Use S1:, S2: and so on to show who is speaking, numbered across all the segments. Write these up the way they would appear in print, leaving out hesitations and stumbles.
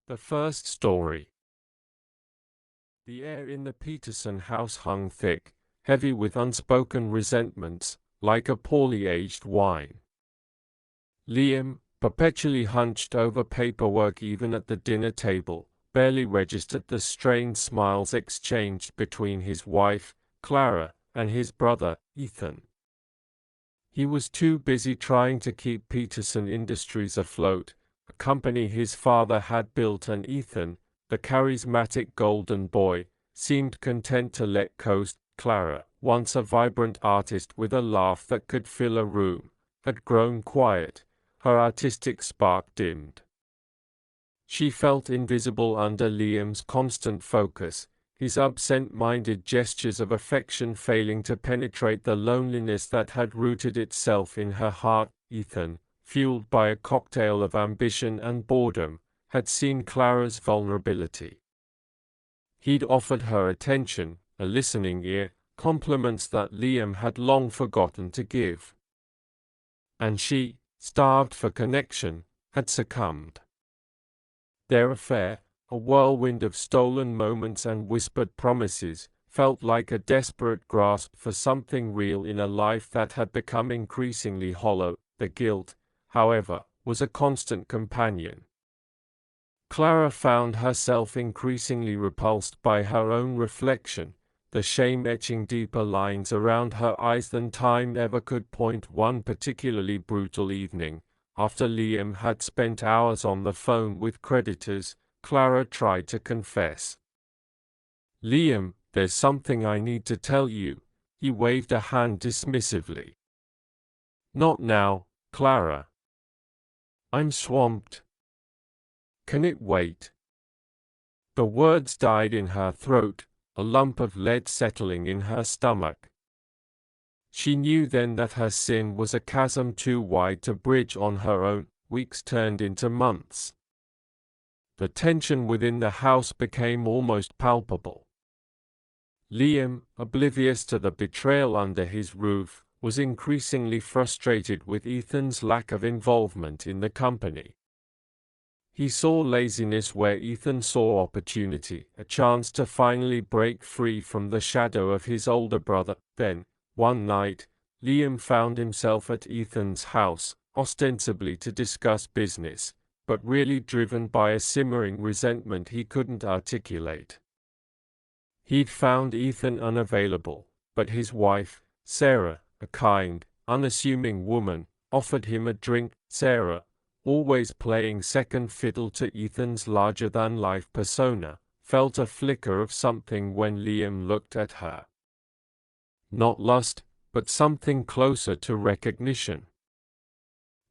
S1: The first story. The air in the Peterson house hung thick, heavy with unspoken resentments, like a poorly aged wine. Liam, perpetually hunched over paperwork even at the dinner table, barely registered the strained smiles exchanged between his wife, Clara, and his brother, Ethan. He was too busy trying to keep Peterson Industries afloat, a company his father had built, and Ethan, the charismatic golden boy, seemed content to let coast. Clara, once a vibrant artist with a laugh that could fill a room, had grown quiet, her artistic spark dimmed. She felt invisible under Liam's constant focus, his absent-minded gestures of affection failing to penetrate the loneliness that had rooted itself in her heart. Ethan, fueled by a cocktail of ambition and boredom, had seen Clara's vulnerability. He'd offered her attention, a listening ear, compliments that Liam had long forgotten to give. And she, starved for connection, had succumbed. Their affair, a whirlwind of stolen moments and whispered promises, felt like a desperate grasp for something real in a life that had become increasingly hollow. The guilt, however, was a constant companion. Clara found herself increasingly repulsed by her own reflection, the shame etching deeper lines around her eyes than time ever could point. One particularly brutal evening, after Liam had spent hours on the phone with creditors, Clara tried to confess. "Liam, there's something I need to tell you." He waved a hand dismissively. "Not now, Clara. I'm swamped." "Can it wait?" The words died in her throat, a lump of lead settling in her stomach. She knew then that her sin was a chasm too wide to bridge on her own. Weeks turned into months. The tension within the house became almost palpable. Liam, oblivious to the betrayal under his roof, was increasingly frustrated with Ethan's lack of involvement in the company. He saw laziness where Ethan saw opportunity, a chance to finally break free from the shadow of his older brother. Then, one night, Liam found himself at Ethan's house, ostensibly to discuss business, but really driven by a simmering resentment he couldn't articulate. He'd found Ethan unavailable, but his wife, Sarah, a kind, unassuming woman, offered him a drink. Sarah, always playing second fiddle to Ethan's larger-than-life persona, felt a flicker of something when Liam looked at her. Not lust, but something closer to recognition.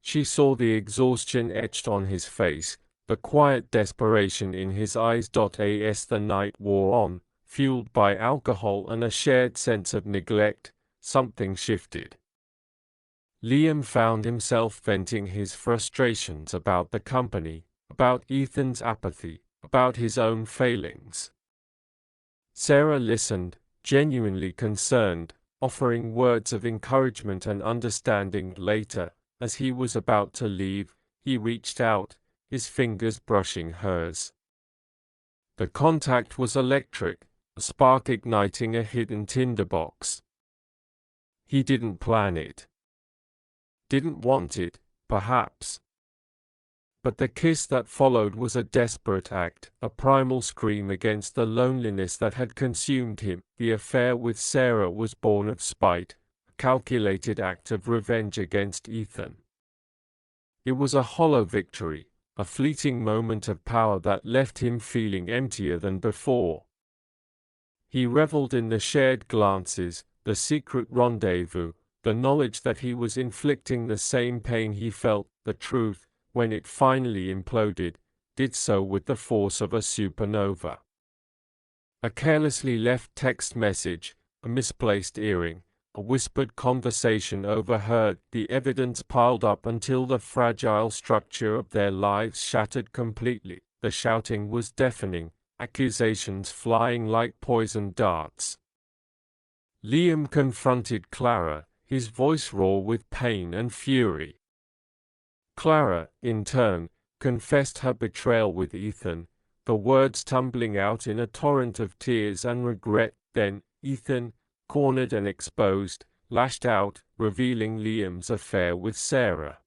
S1: She saw the exhaustion etched on his face, the quiet desperation in his eyes. As the night wore on, fueled by alcohol and a shared sense of neglect, something shifted. Liam found himself venting his frustrations about the company, about Ethan's apathy, about his own failings. Sarah listened, genuinely concerned, offering words of encouragement and understanding. Later, as he was about to leave, he reached out, his fingers brushing hers. The contact was electric, a spark igniting a hidden tinderbox. He didn't plan it. Didn't want it, perhaps. But the kiss that followed was a desperate act, a primal scream against the loneliness that had consumed him. The affair with Sarah was born of spite, a calculated act of revenge against Ethan. It was a hollow victory, a fleeting moment of power that left him feeling emptier than before. He reveled in the shared glances, the secret rendezvous, the knowledge that he was inflicting the same pain he felt. The truth, when it finally imploded, did so with the force of a supernova. A carelessly left text message, a misplaced earring, a whispered conversation overheard. The evidence piled up until the fragile structure of their lives shattered completely. The shouting was deafening, accusations flying like poisoned darts. Liam confronted Clara, his voice raw with pain and fury. Clara, in turn, confessed her betrayal with Ethan, the words tumbling out in a torrent of tears and regret. Then, Ethan, cornered and exposed, lashed out, revealing Liam's affair with Sarah.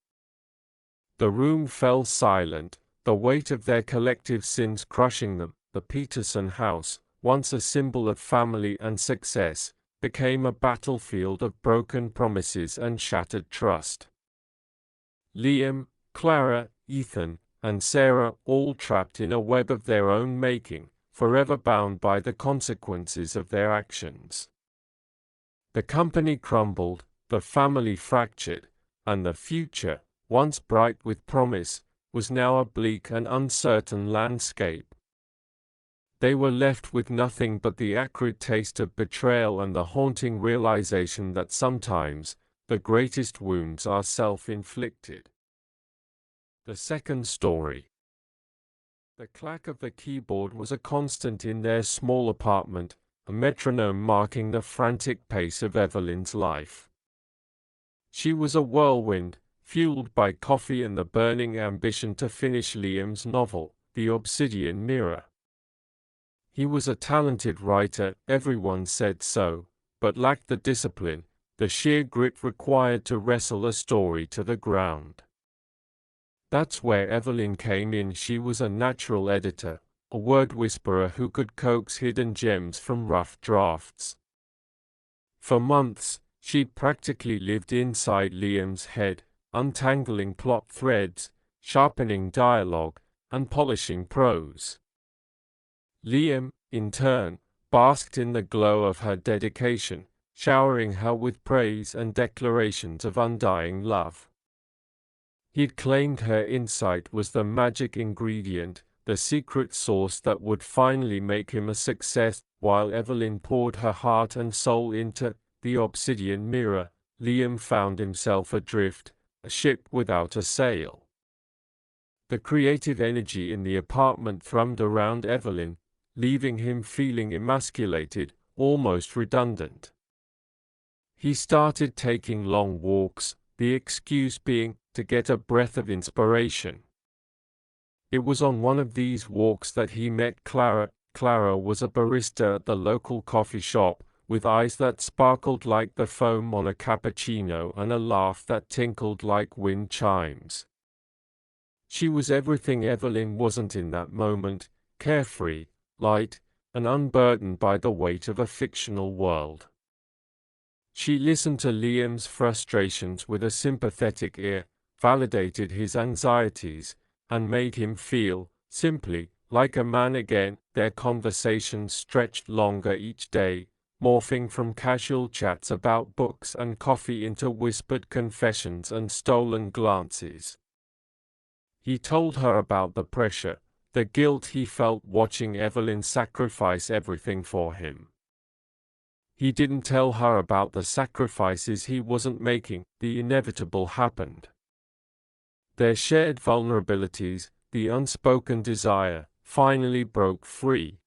S1: The room fell silent, the weight of their collective sins crushing them. The Peterson house, once a symbol of family and success, became a battlefield of broken promises and shattered trust. Liam, Clara, Ethan, and Sarah, all trapped in a web of their own making, forever bound by the consequences of their actions. The company crumbled, the family fractured, and the future, once bright with promise, was now a bleak and uncertain landscape. They were left with nothing but the acrid taste of betrayal and the haunting realization that sometimes, the greatest wounds are self-inflicted. The second story. The clack of the keyboard was a constant in their small apartment, a metronome marking the frantic pace of Evelyn's life. She was a whirlwind, fueled by coffee and the burning ambition to finish Liam's novel, The Obsidian Mirror. He was a talented writer, everyone said so, but lacked the discipline, the sheer grit required to wrestle a story to the ground. That's where Evelyn came in. She was a natural editor, a word whisperer who could coax hidden gems from rough drafts. For months, she'd practically lived inside Liam's head, untangling plot threads, sharpening dialogue, and polishing prose. Liam, in turn, basked in the glow of her dedication, showering her with praise and declarations of undying love. He'd claimed her insight was the magic ingredient, the secret sauce that would finally make him a success. While Evelyn poured her heart and soul into The Obsidian Mirror, Liam found himself adrift, a ship without a sail. The creative energy in the apartment thrummed around Evelyn, leaving him feeling emasculated, almost redundant. He started taking long walks, the excuse being to get a breath of inspiration. It was on one of these walks that he met Clara. Clara was a barista at the local coffee shop, with eyes that sparkled like the foam on a cappuccino and a laugh that tinkled like wind chimes. She was everything Evelyn wasn't in that moment, carefree, light, and unburdened by the weight of a fictional world. She listened to Liam's frustrations with a sympathetic ear, validated his anxieties, and made him feel, simply, like a man again. Their conversations stretched longer each day, morphing from casual chats about books and coffee into whispered confessions and stolen glances. He told her about the pressure, the guilt he felt watching Evelyn sacrifice everything for him. He didn't tell her about the sacrifices he wasn't making. The inevitable happened. Their shared vulnerabilities, the unspoken desire, finally broke free.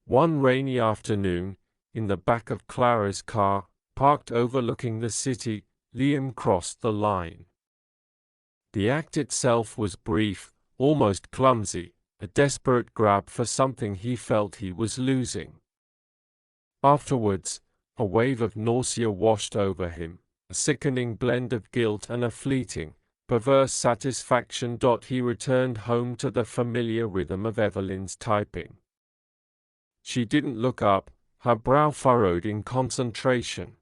S1: One rainy afternoon, in the back of Clara's car, parked overlooking the city, Liam crossed the line. The act itself was brief, almost clumsy, a desperate grab for something he felt he was losing. Afterwards, a wave of nausea washed over him, a sickening blend of guilt and a fleeting, perverse satisfaction. He returned home to the familiar rhythm of Evelyn's typing. She didn't look up, her brow furrowed in concentration.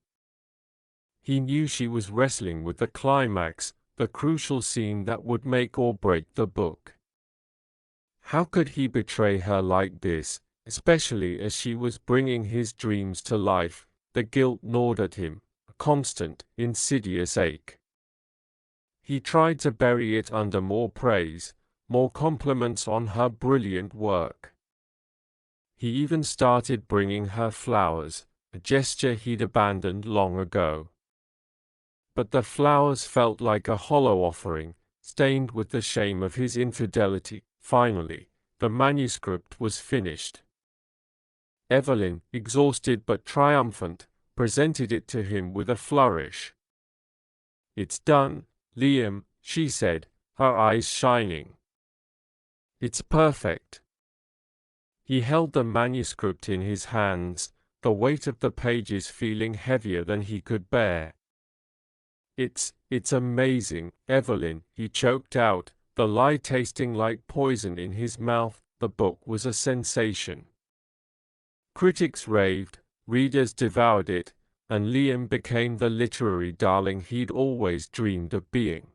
S1: He knew she was wrestling with the climax, the crucial scene that would make or break the book. How could he betray her like this, especially as she was bringing his dreams to life? The guilt gnawed at him, a constant, insidious ache. He tried to bury it under more praise, more compliments on her brilliant work. He even started bringing her flowers, a gesture he'd abandoned long ago. But the flowers felt like a hollow offering, stained with the shame of his infidelity. Finally, the manuscript was finished. Evelyn, exhausted but triumphant, presented it to him with a flourish. "It's done, Liam," she said, her eyes shining. "It's perfect." He held the manuscript in his hands, the weight of the pages feeling heavier than he could bear. It's amazing, Evelyn," he choked out, the lie tasting like poison in his mouth. The book was a sensation. Critics raved, readers devoured it, and Liam became the literary darling he'd always dreamed of being.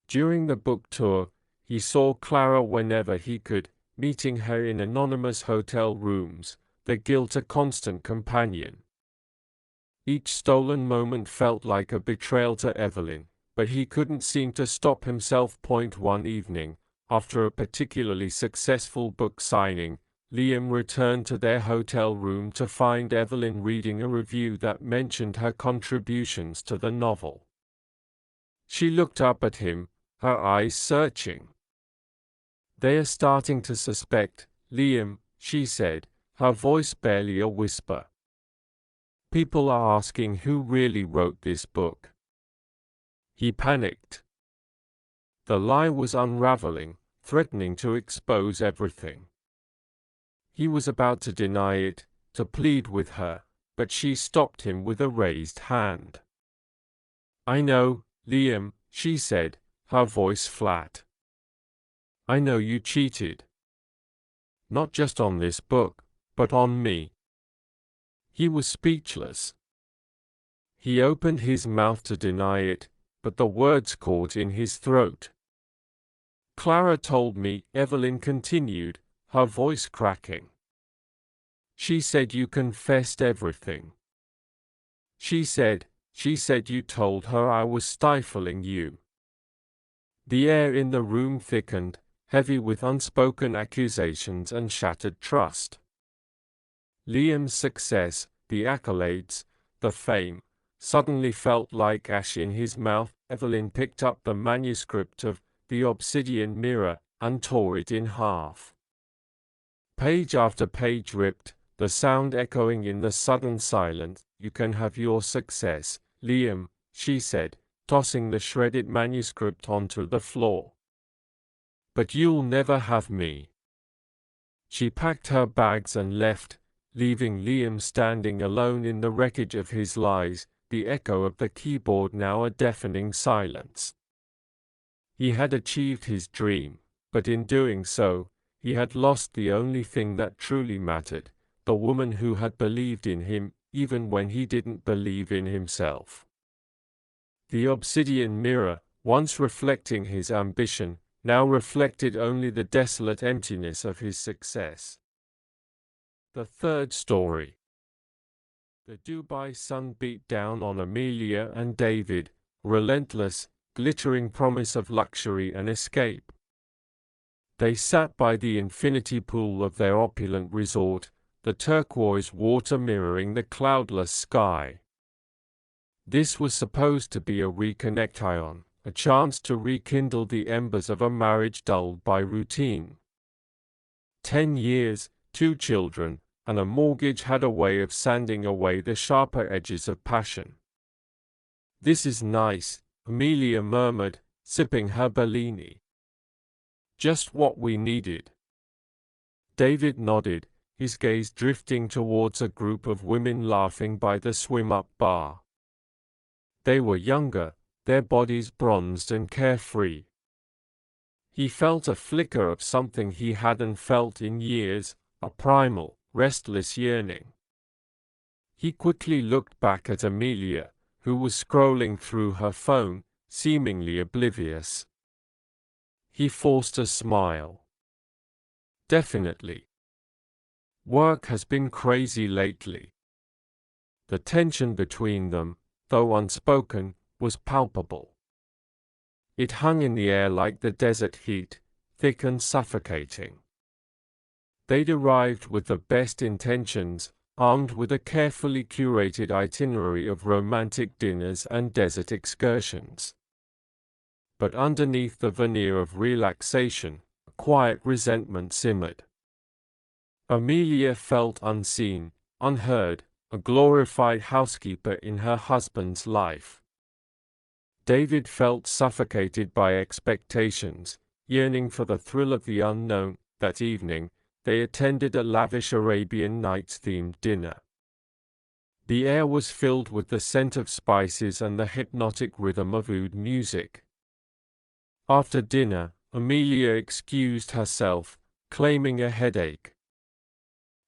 S1: During the book tour, he saw Clara whenever he could, meeting her in anonymous hotel rooms, the guilt a constant companion. Each stolen moment felt like a betrayal to Evelyn, but he couldn't seem to stop himself. One evening, after a particularly successful book signing, Liam returned to their hotel room to find Evelyn reading a review that mentioned her contributions to the novel. She looked up at him, her eyes searching. "They are starting to suspect, Liam," she said, her voice barely a whisper. "People are asking who really wrote this book." He panicked. The lie was unraveling, threatening to expose everything. He was about to deny it, to plead with her, but she stopped him with a raised hand. "I know, Liam," she said, her voice flat. "I know you cheated. Not just on this book, but on me." He was speechless. He opened his mouth to deny it, but the words caught in his throat. "Clara told me," Evelyn continued, her voice cracking. "She said you confessed everything. She said you told her I was stifling you." The air in the room thickened, heavy with unspoken accusations and shattered trust. Liam's success, the accolades, the fame, suddenly felt like ash in his mouth. Evelyn picked up the manuscript of The Obsidian Mirror and tore it in half. Page after page ripped, the sound echoing in the sudden silence. "You can have your success, Liam," she said, tossing the shredded manuscript onto the floor. "But you'll never have me." She packed her bags and left, leaving Liam standing alone in the wreckage of his lies, the echo of the keyboard now a deafening silence. He had achieved his dream, but in doing so, he had lost the only thing that truly mattered, the woman who had believed in him, even when he didn't believe in himself. The obsidian mirror, once reflecting his ambition, now reflected only the desolate emptiness of his success. The third story. The Dubai sun beat down on Amelia and David, relentless, glittering promise of luxury and escape. They sat by the infinity pool of their opulent resort, the turquoise water mirroring the cloudless sky. This was supposed to be a reconnection, a chance to rekindle the embers of a marriage dulled by routine. 10 years, 2 children, and a mortgage had a way of sanding away the sharper edges of passion. "This is nice," Amelia murmured, sipping her Bellini. "Just what we needed." David nodded, his gaze drifting towards a group of women laughing by the swim-up bar. They were younger, their bodies bronzed and carefree. He felt a flicker of something he hadn't felt in years, a primal, restless yearning. He quickly looked back at Amelia, who was scrolling through her phone, seemingly oblivious. He forced a smile. "Definitely. Work has been crazy lately." The tension between them, though unspoken, was palpable. It hung in the air like the desert heat, thick and suffocating. They'd arrived with the best intentions, armed with a carefully curated itinerary of romantic dinners and desert excursions. But underneath the veneer of relaxation, a quiet resentment simmered. Amelia felt unseen, unheard, a glorified housekeeper in her husband's life. David felt suffocated by expectations, yearning for the thrill of the unknown. That evening, they attended a lavish Arabian Nights-themed dinner. The air was filled with the scent of spices and the hypnotic rhythm of oud music. After dinner, Amelia excused herself, claiming a headache.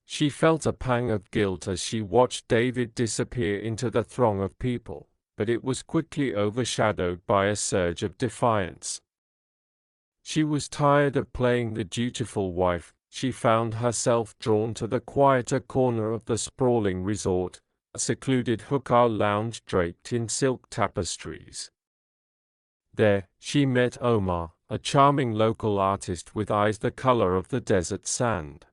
S1: She felt a pang of guilt as she watched David disappear into the throng of people, but it was quickly overshadowed by a surge of defiance. She was tired of playing the dutiful wife. She found herself drawn to the quieter corner of the sprawling resort, a secluded hookah lounge draped in silk tapestries. There, she met Omar, a charming local artist with eyes the color of the desert sand.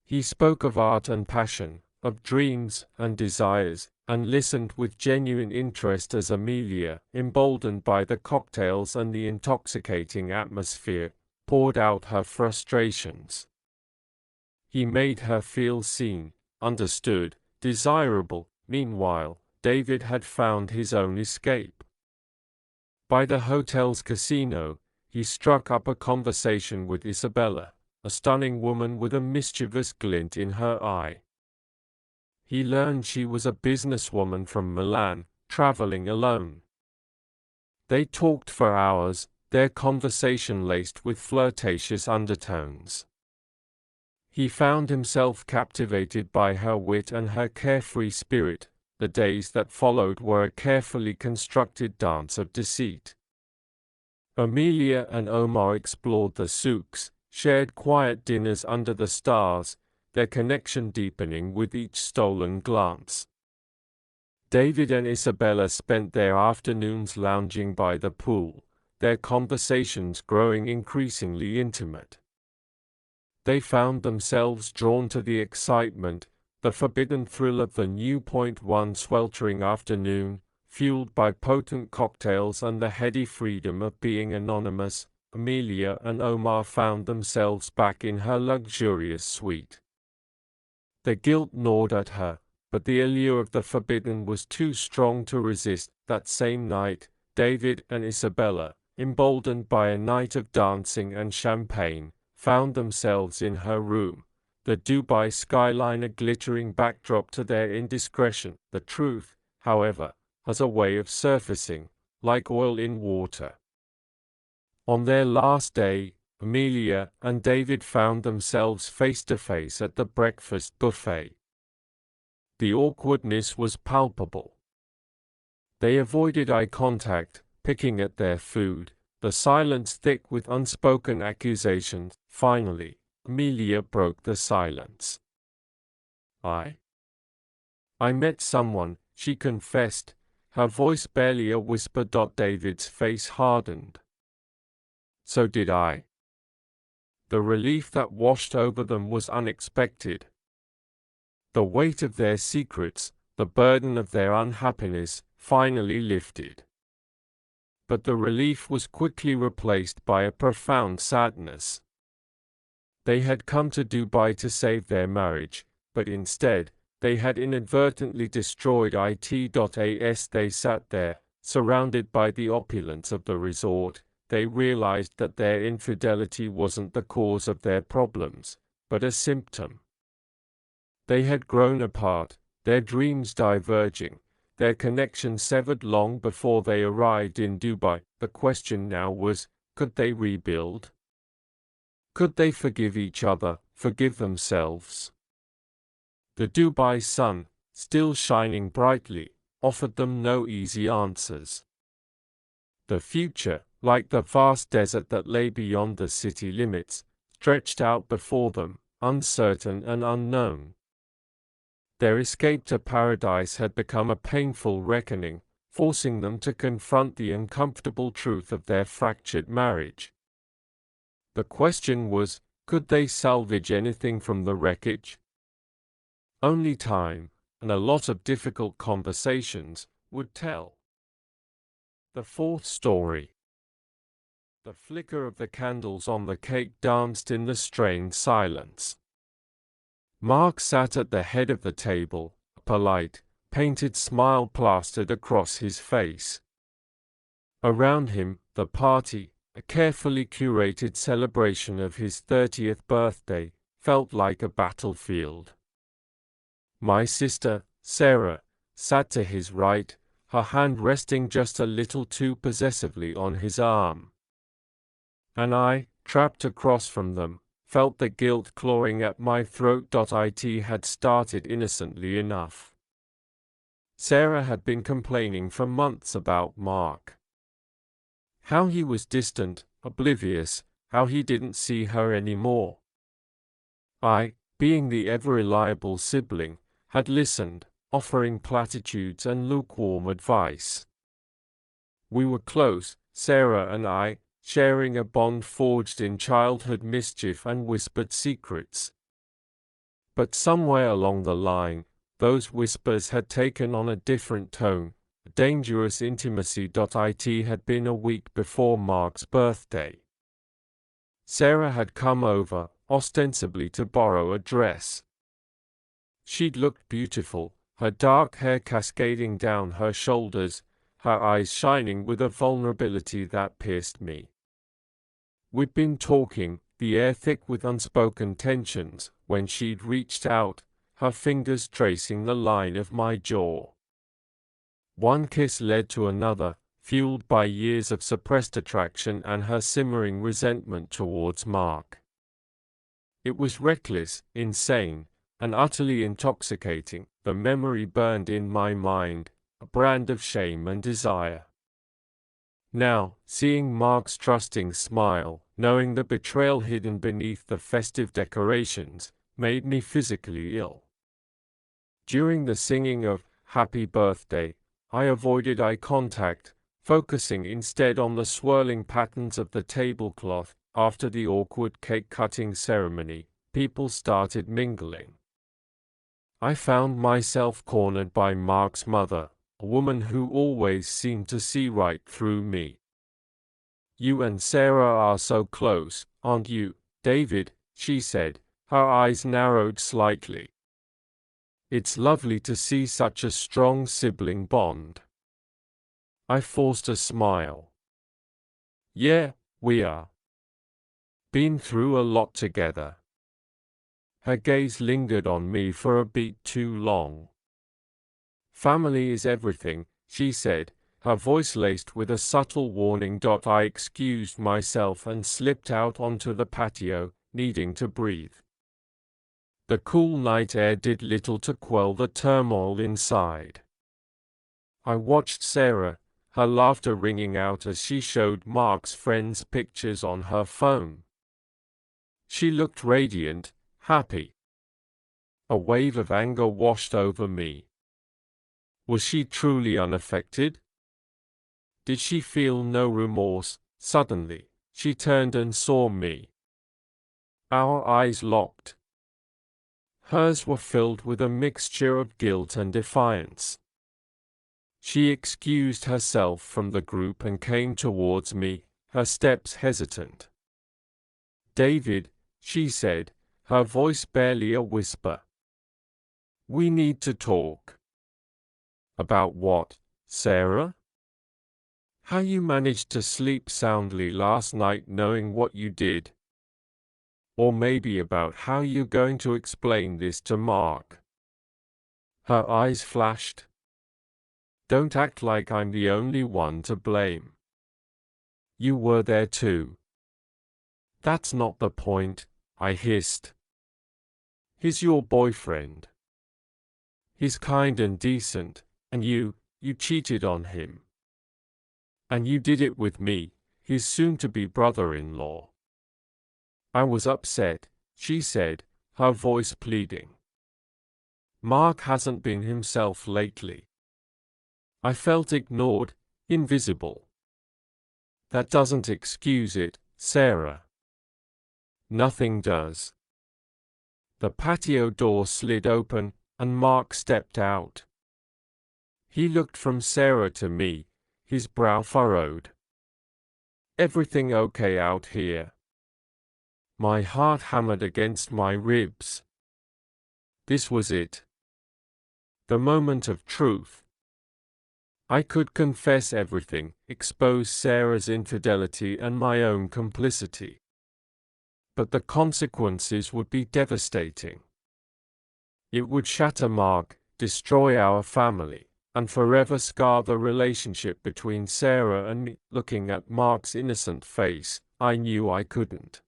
S1: He spoke of art and passion, of dreams and desires, and listened with genuine interest as Amelia, emboldened by the cocktails and the intoxicating atmosphere, poured out her frustrations. He made her feel seen, understood, desirable. Meanwhile, David had found his own escape. By the hotel's casino, he struck up a conversation with Isabella, a stunning woman with a mischievous glint in her eye. He learned she was a businesswoman from Milan, traveling alone. They talked for hours, their conversation laced with flirtatious undertones. He found himself captivated by her wit and her carefree spirit. The days that followed were a carefully constructed dance of deceit. Amelia and Omar explored the souks, shared quiet dinners under the stars, their connection deepening with each stolen glance. David and Isabella spent their afternoons lounging by the pool, their conversations growing increasingly intimate. They found themselves drawn to the excitement, the forbidden thrill of the new one sweltering afternoon, fueled by potent cocktails and the heady freedom of being anonymous. Amelia and Omar found themselves back in her luxurious suite. The guilt gnawed at her, but the allure of the forbidden was too strong to resist. That same night, David and Isabella, emboldened by a night of dancing and champagne, found themselves in her room, the Dubai skyline a glittering backdrop to their indiscretion. The truth, however, has a way of surfacing, like oil in water. On their last day, Amelia and David found themselves face to face at the breakfast buffet. The awkwardness was palpable. They avoided eye contact, picking at their food, the silence thick with unspoken accusations. Finally, Amelia broke the silence. I met someone, she confessed, her voice barely a whisper. David's face hardened. So did I. The relief that washed over them was unexpected. The weight of their secrets, the burden of their unhappiness, finally lifted. But the relief was quickly replaced by a profound sadness. They had come to Dubai to save their marriage, but instead, they had inadvertently destroyed it. They sat there, surrounded by the opulence of the resort. They realized that their infidelity wasn't the cause of their problems, but a symptom. They had grown apart, their dreams diverging, their connection severed long before they arrived in Dubai. The question now was, could they rebuild? Could they forgive each other, forgive themselves? The Dubai sun, still shining brightly, offered them no easy answers. The future, like the vast desert that lay beyond the city limits, stretched out before them, uncertain and unknown. Their escape to paradise had become a painful reckoning, forcing them to confront the uncomfortable truth of their fractured marriage. The question was, could they salvage anything from the wreckage? Only time, and a lot of difficult conversations, would tell. The fourth story. The flicker of the candles on the cake danced in the strained silence. Mark sat at the head of the table, a polite, painted smile plastered across his face. Around him, the party, a carefully curated celebration of his 30th birthday, felt like a battlefield. My sister, Sarah, sat to his right, her hand resting just a little too possessively on his arm. And I, trapped across from them, felt the guilt clawing at my throat. It had started innocently enough. Sarah had been complaining for months about Mark. How he was distant, oblivious, how he didn't see her anymore. I, being the ever-reliable sibling, had listened, offering platitudes and lukewarm advice. We were close, Sarah and I, sharing a bond forged in childhood mischief and whispered secrets. But somewhere along the line, those whispers had taken on a different tone, a dangerous intimacy. It had been a week before Mark's birthday. Sarah had come over, ostensibly to borrow a dress. She'd looked beautiful, her dark hair cascading down her shoulders, her eyes shining with a vulnerability that pierced me. We'd been talking, the air thick with unspoken tensions, when she'd reached out, her fingers tracing the line of my jaw. One kiss led to another, fueled by years of suppressed attraction and her simmering resentment towards Mark. It was reckless, insane, and utterly intoxicating. The memory burned in my mind, a brand of shame and desire. Now, seeing Mark's trusting smile, knowing the betrayal hidden beneath the festive decorations, made me physically ill. During the singing of Happy Birthday, I avoided eye contact, focusing instead on the swirling patterns of the tablecloth. After the awkward cake-cutting ceremony, people started mingling. I found myself cornered by Mark's mother, a woman who always seemed to see right through me. "You and Sarah are so close, aren't you, David?" she said, her eyes narrowed slightly. "It's lovely to see such a strong sibling bond." I forced a smile. "Yeah, we are. Been through a lot together." Her gaze lingered on me for a beat too long. "Family is everything," she said, her voice laced with a subtle warning. I excused myself and slipped out onto the patio, needing to breathe. The cool night air did little to quell the turmoil inside. I watched Sarah, her laughter ringing out as she showed Mark's friends' pictures on her phone. She looked radiant, happy. A wave of anger washed over me. Was she truly unaffected? Did she feel no remorse? Suddenly, she turned and saw me. Our eyes locked. Hers were filled with a mixture of guilt and defiance. She excused herself from the group and came towards me, her steps hesitant. "David," she said, her voice barely a whisper. "We need to talk." "About what, Sarah? How you managed to sleep soundly last night knowing what you did? Or maybe about how you're going to explain this to Mark." Her eyes flashed. "Don't act like I'm the only one to blame. You were there too." "That's not the point," I hissed. "He's your boyfriend. He's kind and decent, and you cheated on him. And you did it with me, his soon-to-be brother-in-law." I was upset, she said, her voice pleading. "Mark hasn't been himself lately." I felt ignored, invisible. "That doesn't excuse it, Sarah." "Nothing does." The patio door slid open, and Mark stepped out. He looked from Sarah to me, his brow furrowed. "Everything okay out here?" My heart hammered against my ribs. This was it. The moment of truth. I could confess everything, expose Sarah's infidelity and my own complicity. But the consequences would be devastating. It would shatter Mark, destroy our family, and forever scar the relationship between Sarah and me. Looking at Mark's innocent face, I knew I couldn't.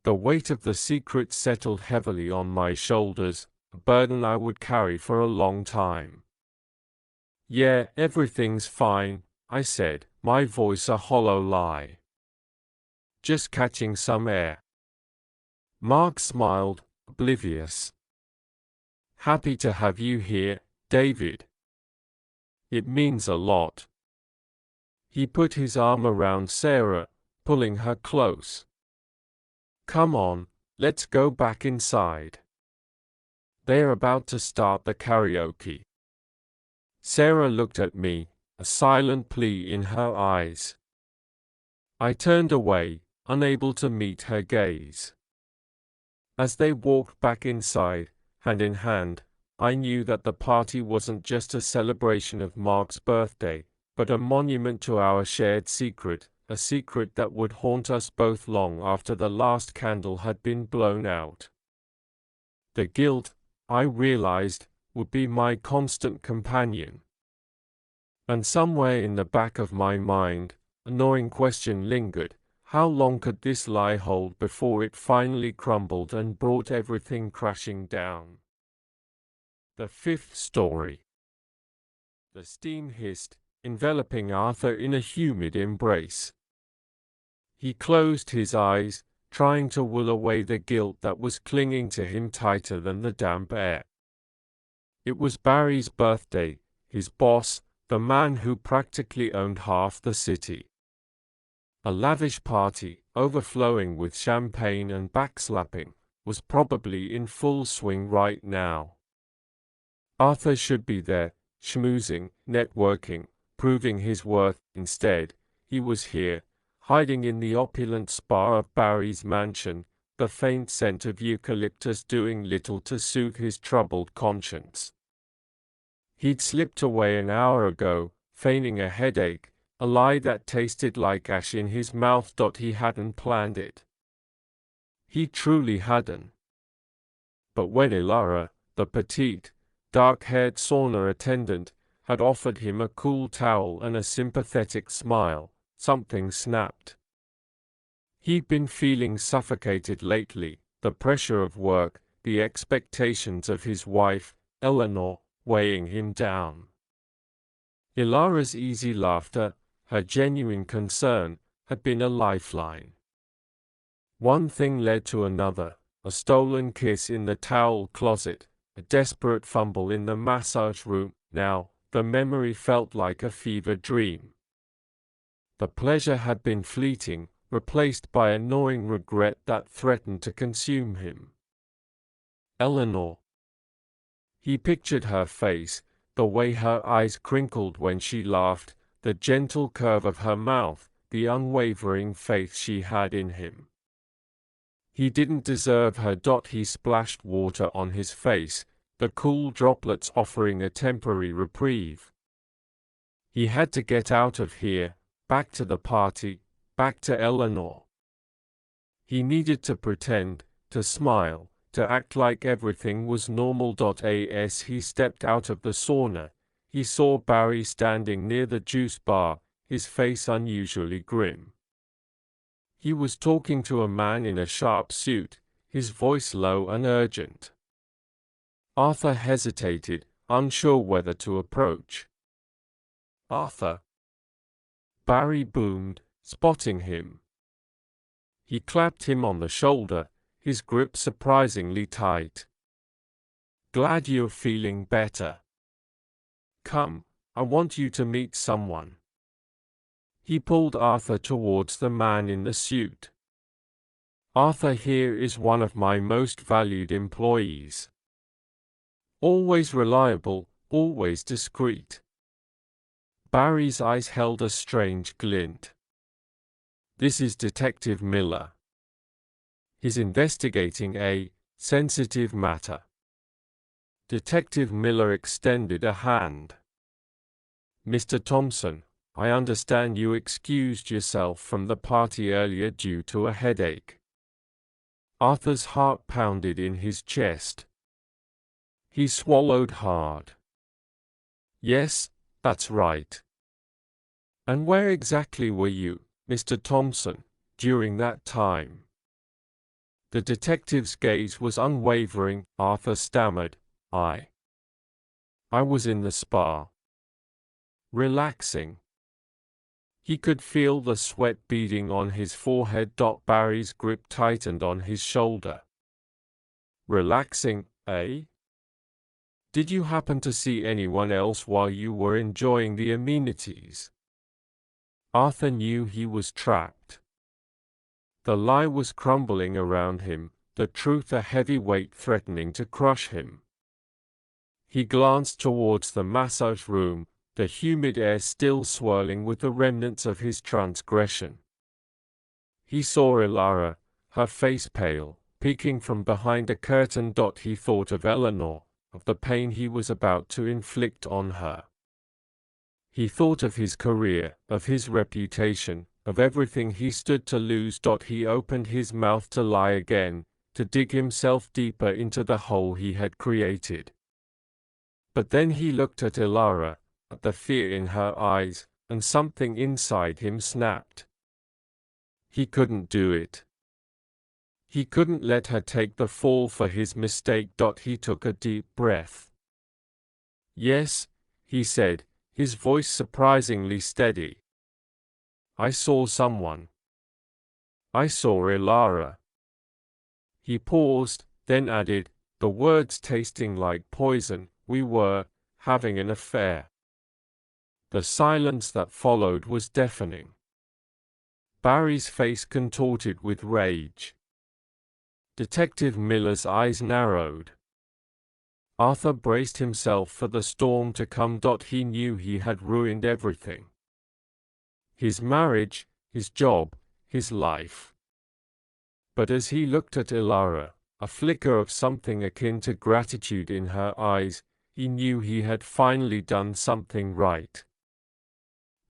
S1: The weight of the secret settled heavily on my shoulders, a burden I would carry for a long time. "Yeah, everything's fine," I said, my voice a hollow lie. "Just catching some air." Mark smiled, oblivious. "Happy to have you here, David. It means a lot." He put his arm around Sarah, pulling her close. "Come on, let's go back inside. They're about to start the karaoke." Sarah looked at me, a silent plea in her eyes. I turned away, unable to meet her gaze. As they walked back inside, hand in hand, I knew that the party wasn't just a celebration of Mark's birthday, but a monument to our shared secret, a secret that would haunt us both long after the last candle had been blown out. The guilt, I realized, would be my constant companion. And somewhere in the back of my mind, a gnawing question lingered: how long could this lie hold before it finally crumbled and brought everything crashing down? The fifth story. The steam hissed, enveloping Arthur in a humid embrace. He closed his eyes, trying to will away the guilt that was clinging to him tighter than the damp air. It was Barry's birthday, his boss, the man who practically owned half the city. A lavish party, overflowing with champagne and backslapping, was probably in full swing right now. Arthur should be there, schmoozing, networking, proving his worth. Instead, he was here, hiding in the opulent spa of Barry's mansion, the faint scent of eucalyptus doing little to soothe his troubled conscience. He'd slipped away an hour ago, feigning a headache, a lie that tasted like ash in his mouth. He hadn't planned it. He truly hadn't. But when Ilara, the petite, dark-haired sauna attendant, had offered him a cool towel and a sympathetic smile, something snapped. He'd been feeling suffocated lately, the pressure of work, the expectations of his wife, Eleanor, weighing him down. Ilara's easy laughter, her genuine concern, had been a lifeline. One thing led to another: a stolen kiss in the towel closet, a desperate fumble in the massage room. Now, the memory felt like a fever dream. The pleasure had been fleeting, replaced by a gnawing regret that threatened to consume him. Eleanor. He pictured her face, the way her eyes crinkled when she laughed, the gentle curve of her mouth, the unwavering faith she had in him. He didn't deserve her. He splashed water on his face, the cool droplets offering a temporary reprieve. He had to get out of here, back to the party, back to Eleanor. He needed to pretend, to smile, to act like everything was normal. As he stepped out of the sauna, he saw Barry standing near the juice bar, his face unusually grim. He was talking to a man in a sharp suit, his voice low and urgent. Arthur hesitated, unsure whether to approach. "Arthur!" Barry boomed, spotting him. He clapped him on the shoulder, his grip surprisingly tight. "Glad you're feeling better. Come, I want you to meet someone." He pulled Arthur towards the man in the suit. "Arthur here is one of my most valued employees. Always reliable, always discreet." Barry's eyes held a strange glint. "This is Detective Miller. He's investigating a sensitive matter." Detective Miller extended a hand. Mr. Thompson, I understand you excused yourself from the party earlier due to a headache. Arthur's heart pounded in his chest. He swallowed hard. Yes, that's right. And where exactly were you, Mr. Thompson, during that time? The detective's gaze was unwavering. Arthur stammered, I was in the spa. Relaxing. He could feel the sweat beading on his forehead. Barry's grip tightened on his shoulder. Relaxing, eh? Did you happen to see anyone else while you were enjoying the amenities? Arthur knew he was trapped. The lie was crumbling around him, the truth a heavy weight threatening to crush him. He glanced towards the massage room, the humid air still swirling with the remnants of his transgression. He saw Ilara, her face pale, peeking from behind a curtain. He thought of Eleanor, of the pain he was about to inflict on her. He thought of his career, of his reputation, of everything he stood to lose. He opened his mouth to lie again, to dig himself deeper into the hole he had created. But then he looked at Ilara, at the fear in her eyes, and something inside him snapped. He couldn't do it. He couldn't let her take the fall for his mistake. He took a deep breath. Yes, he said, his voice surprisingly steady. I saw someone. I saw Ilara. He paused, then added, the words tasting like poison, we were having an affair. The silence that followed was deafening. Barry's face contorted with rage. Detective Miller's eyes narrowed. Arthur braced himself for the storm to come. He knew he had ruined everything. His marriage, his job, his life. But as he looked at Ilara, a flicker of something akin to gratitude in her eyes, he knew he had finally done something right.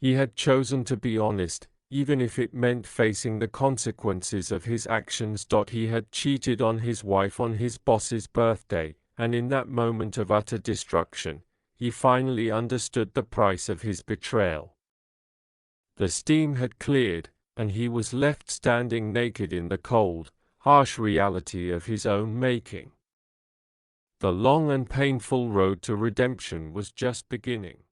S1: He had chosen to be honest, even if it meant facing the consequences of his actions. He had cheated on his wife on his boss's birthday, and in that moment of utter destruction, he finally understood the price of his betrayal. The steam had cleared, and he was left standing naked in the cold, harsh reality of his own making. The long and painful road to redemption was just beginning.